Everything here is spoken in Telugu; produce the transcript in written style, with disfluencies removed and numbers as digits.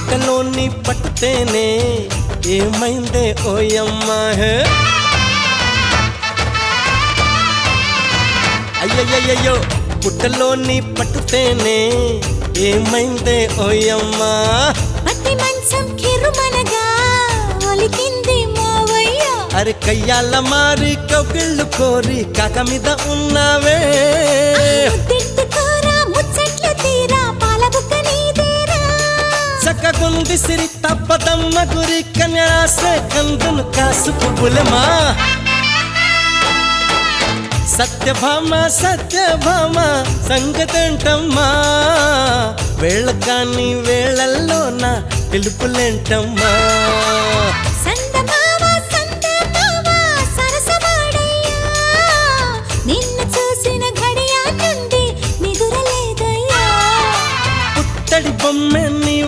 పుట్టలోని పట్టుతేనే ఏమైందే ఓయమ్మా అయ్యయ్యయ్యో పుట్టలోని పట్టుతేనే ఏమైందే ఓయమ్మా పట్టి మంచం కిరుమనగా ఒలికింది మావయ్య అరే కయ్యాల మారి కౌగిళ్ళు కోరి కాక మీద ఉన్నావే ముద్దిట్టుకోరా ముచ్చట్లు తీరా పాలబుక్క నీదేరా చక్కగుంది సిరి తప్పదమ్మ గురి కన్యాసే కందును కాసు పువ్వులమా సత్యభామ సత్యభామ సంగతంటమ్మా వేళ కాని వేళల్లో నా పిలుపులేంటమ్మా